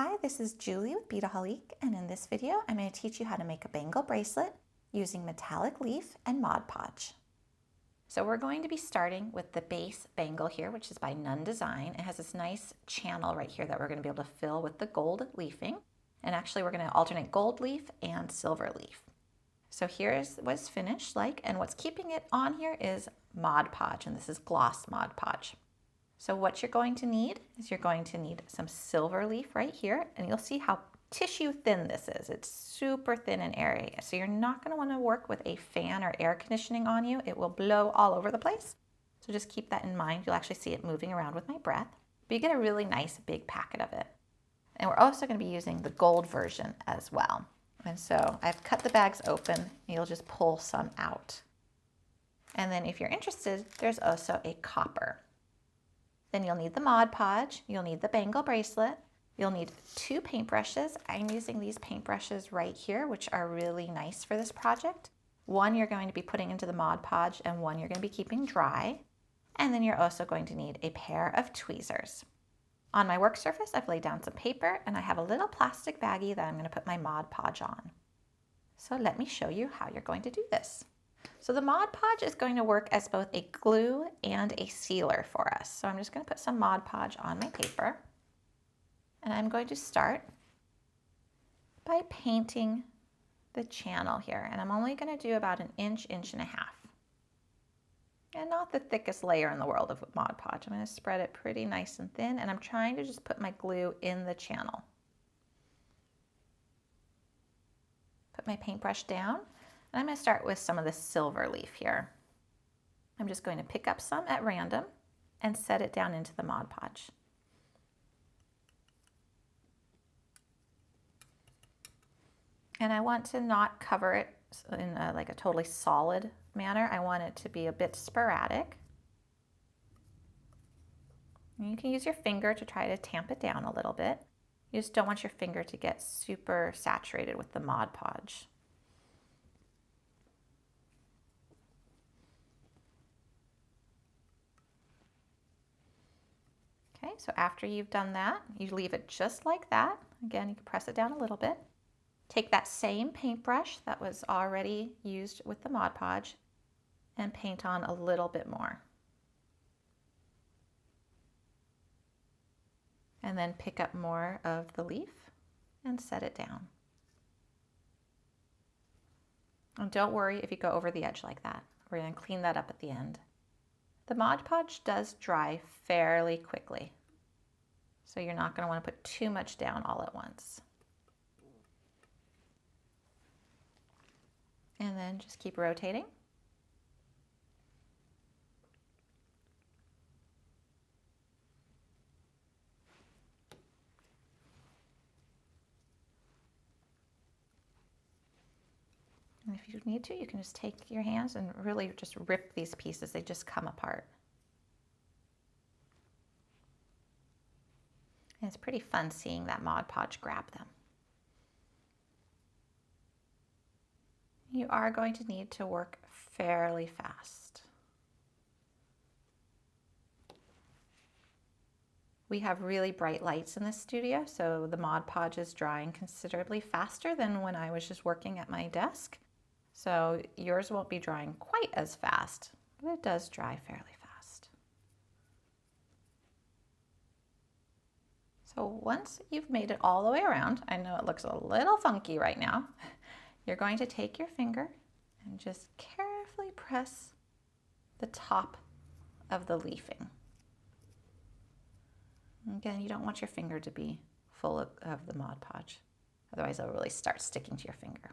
Hi, this is Julie with Beadaholique, and in this video I'm going to teach you how to make a bangle bracelet using metallic leaf and Mod Podge. So we're going to be starting with the base bangle here, which is by Nunn Design. It has this nice channel right here that we're going to be able to fill with the gold leafing. And actually we're going to alternate gold leaf and silver leaf. So here's what's finished like, and what's keeping it on here is Mod Podge, and this is gloss Mod Podge. So what you're going to need is you're going to need some silver leaf right here, and you'll see how tissue thin this is. It's super thin and airy, so you're not going to want to work with a fan or air conditioning on you. It will blow all over the place. So just keep that in mind. You'll actually see it moving around with my breath, but you get a really nice big packet of it. And we're also going to be using the gold version as well. And so I've cut the bags open, and you'll just pull some out. And then if you're interested, there's also a copper. Then you'll need the Mod Podge, you'll need the bangle bracelet, you'll need 2 paintbrushes. I'm using these paintbrushes right here, which are really nice for this project. One you're going to be putting into the Mod Podge and one you're going to be keeping dry. And then you're also going to need a pair of tweezers. On my work surface, I've laid down some paper and I have a little plastic baggie that I'm going to put my Mod Podge on. So let me show you how you're going to do this. So the Mod Podge is going to work as both a glue and a sealer for us. So I'm just going to put some Mod Podge on my paper. And I'm going to start by painting the channel here. And I'm only going to do about 1 inch, 1.5 inches. And not the thickest layer in the world of Mod Podge. I'm going to spread it pretty nice and thin. And I'm trying to just put my glue in the channel. Put my paintbrush down. And I'm going to start with some of the silver leaf here. I'm just going to pick up some at random and set it down into the Mod Podge. And I want to not cover it in like a totally solid manner. I want it to be a bit sporadic. And you can use your finger to try to tamp it down a little bit. You just don't want your finger to get super saturated with the Mod Podge. Okay, so after you've done that, you leave it just like that. Again, you can press it down a little bit. Take that same paintbrush that was already used with the Mod Podge and paint on a little bit more. And then pick up more of the leaf and set it down. And don't worry if you go over the edge like that. We're going to clean that up at the end. The Mod Podge does dry fairly quickly, so you're not going to want to put too much down all at once. And then just keep rotating. And if you need to, you can just take your hands and really just rip these pieces. They just come apart. And it's pretty fun seeing that Mod Podge grab them. You are going to need to work fairly fast. We have really bright lights in this studio, so the Mod Podge is drying considerably faster than when I was just working at my desk. So yours won't be drying quite as fast, but it does dry fairly fast. So once you've made it all the way around, I know it looks a little funky right now, you're going to take your finger and just carefully press the top of the leafing. Again, you don't want your finger to be full of the Mod Podge, otherwise it'll really start sticking to your finger.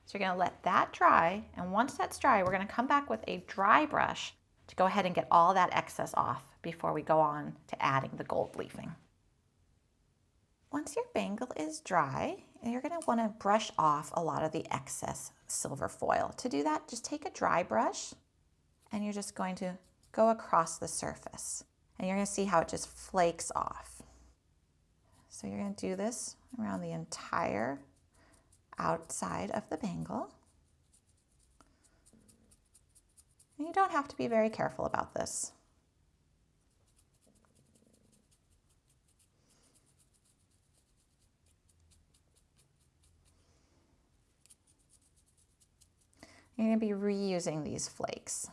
So you're going to let that dry, and once that's dry, we're going to come back with a dry brush to go ahead and get all that excess off before we go on to adding the gold leafing. Once your bangle is dry, you're going to want to brush off a lot of the excess silver foil. To do that, just take a dry brush and you're just going to go across the surface, and you're going to see how it just flakes off. So you're going to do this around the entire outside of the bangle. And you don't have to be very careful about this. You're going to be reusing these flakes.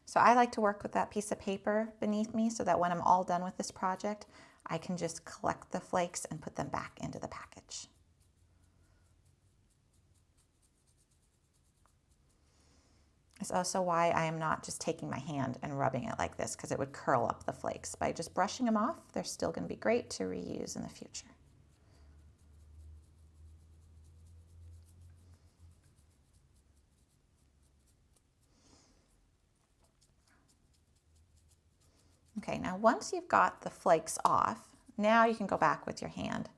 So I like to work with that piece of paper beneath me so that when I'm all done with this project, I can just collect the flakes and put them back into the package. It's also why I am not just taking my hand and rubbing it like this, because it would curl up the flakes. By just brushing them off, they're still going to be great to reuse in the future. Okay, now once you've got the flakes off, now you can go back with your hand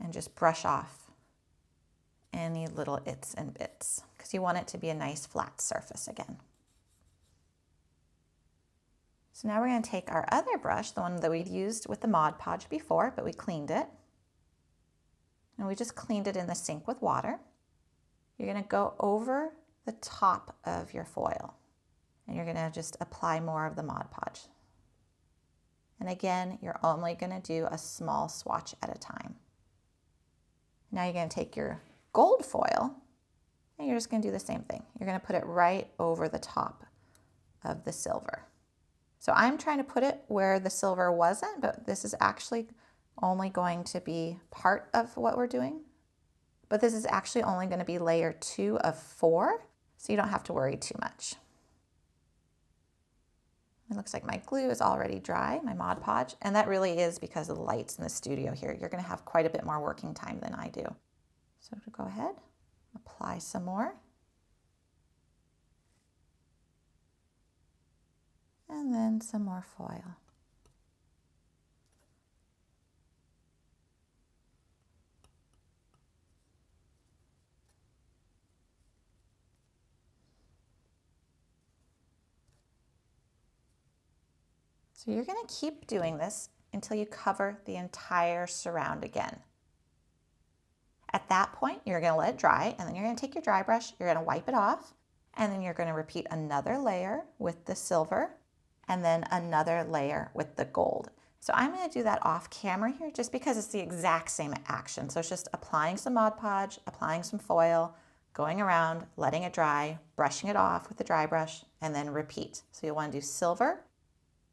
and just brush off any little its and bits, because you want it to be a nice flat surface again. So now we're going to take our other brush, the one that we'd used with the Mod Podge before, but we cleaned it. And we just cleaned it in the sink with water. You're going to go over the top of your foil, and you're going to just apply more of the Mod Podge. And again, you're only going to do a small swatch at a time. Now you're going to take your gold foil and you're just going to do the same thing. You're going to put it right over the top of the silver. So I'm trying to put it where the silver wasn't, but this is actually only going to be part of what we're doing. But this is actually only going to be layer 2 of 4, so you don't have to worry too much. It looks like my glue is already dry, my Mod Podge, and that really is because of the lights in the studio here. You're going to have quite a bit more working time than I do. So to go ahead, apply some more. And then some more foil. So you're going to keep doing this until you cover the entire surround again. At that point, you're going to let it dry, and then you're going to take your dry brush, you're going to wipe it off, and then you're going to repeat another layer with the silver, and then another layer with the gold. So I'm going to do that off camera here just because it's the exact same action. So it's just applying some Mod Podge, applying some foil, going around, letting it dry, brushing it off with the dry brush, and then repeat. So you'll want to do silver,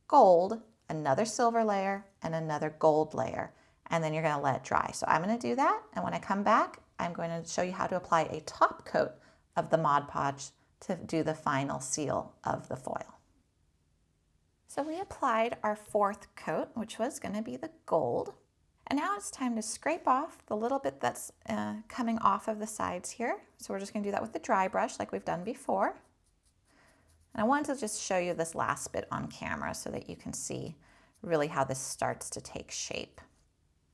gold, another silver layer, and another gold layer, and then you're going to let it dry. So I'm going to do that, and when I come back, I'm going to show you how to apply a top coat of the Mod Podge to do the final seal of the foil. So we applied our 4th coat, which was going to be the gold, and now it's time to scrape off the little bit that's coming off of the sides here. So we're just going to do that with the dry brush like we've done before. And I wanted to just show you this last bit on camera so that you can see really how this starts to take shape.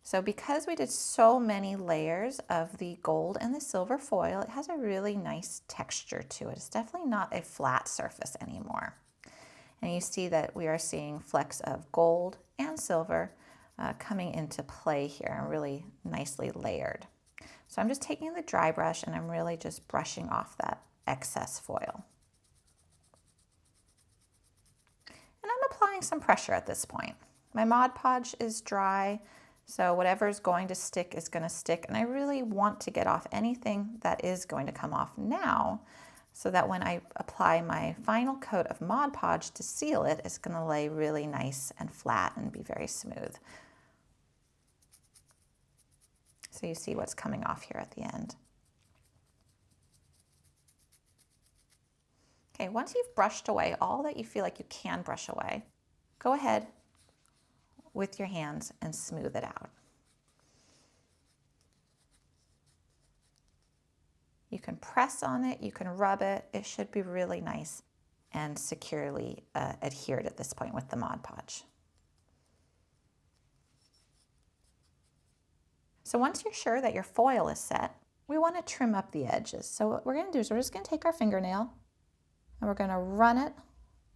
So because we did so many layers of the gold and the silver foil, it has a really nice texture to it. It's definitely not a flat surface anymore. And you see that we are seeing flecks of gold and silver coming into play here and really nicely layered. So I'm just taking the dry brush and I'm really just brushing off that excess foil. And I'm applying some pressure at this point. My Mod Podge is dry, so whatever is going to stick is going to stick. And I really want to get off anything that is going to come off now so that when I apply my final coat of Mod Podge to seal it, it's going to lay really nice and flat and be very smooth. So you see what's coming off here at the end. Okay, once you've brushed away all that you feel like you can brush away, go ahead with your hands and smooth it out. You can press on it, you can rub it. It should be really nice and securely adhered at this point with the Mod Podge. So once you're sure that your foil is set, we want to trim up the edges. So what we're going to do is we're just going to take our fingernail and we're going to run it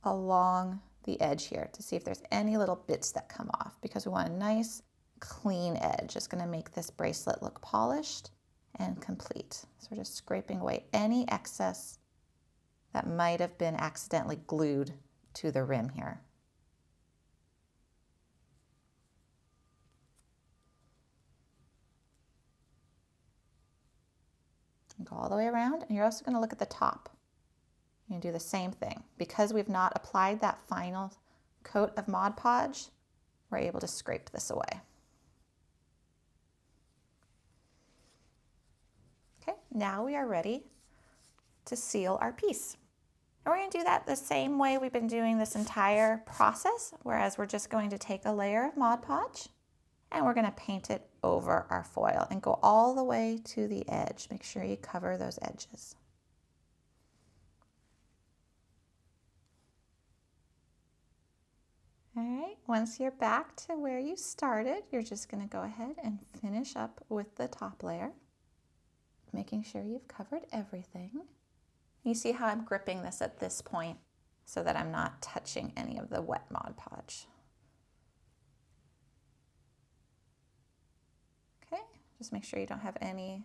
along the edge here to see if there's any little bits that come off, because we want a nice clean edge. It's going to make this bracelet look polished and complete. So we're just scraping away any excess that might have been accidentally glued to the rim here. Go all the way around, and you're also going to look at the top. You do the same thing. Because we've not applied that final coat of Mod Podge, we're able to scrape this away. Okay, now we are ready to seal our piece. And we're going to do that the same way we've been doing this entire process, whereas we're just going to take a layer of Mod Podge and we're going to paint it over our foil and go all the way to the edge. Make sure you cover those edges. All right, once you're back to where you started, you're just going to go ahead and finish up with the top layer, making sure you've covered everything. You see how I'm gripping this at this point so that I'm not touching any of the wet Mod Podge. Okay, just make sure you don't have any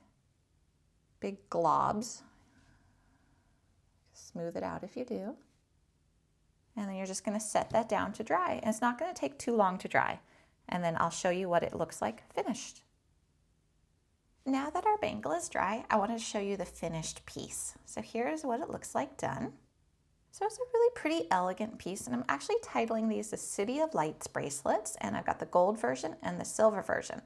big globs. Smooth it out if you do. And then you're just going to set that down to dry. And it's not going to take too long to dry. And then I'll show you what it looks like finished. Now that our bangle is dry, I want to show you the finished piece. So here's what it looks like done. So it's a really pretty elegant piece, and I'm actually titling these the City of Lights bracelets, and I've got the gold version and the silver version.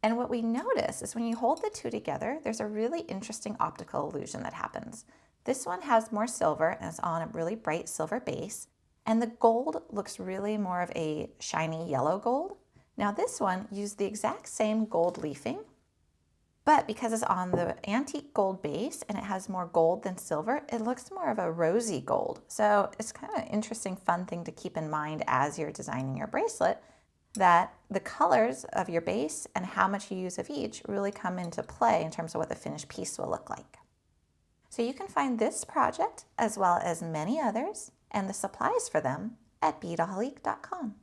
And what we notice is when you hold the two together, there's a really interesting optical illusion that happens. This one has more silver and it's on a really bright silver base, and the gold looks really more of a shiny yellow gold. Now this one used the exact same gold leafing, but because it's on the antique gold base and it has more gold than silver, it looks more of a rosy gold. So it's kind of an interesting, fun thing to keep in mind as you're designing your bracelet, that the colors of your base and how much you use of each really come into play in terms of what the finished piece will look like. So you can find this project as well as many others and the supplies for them at Beadaholique.com.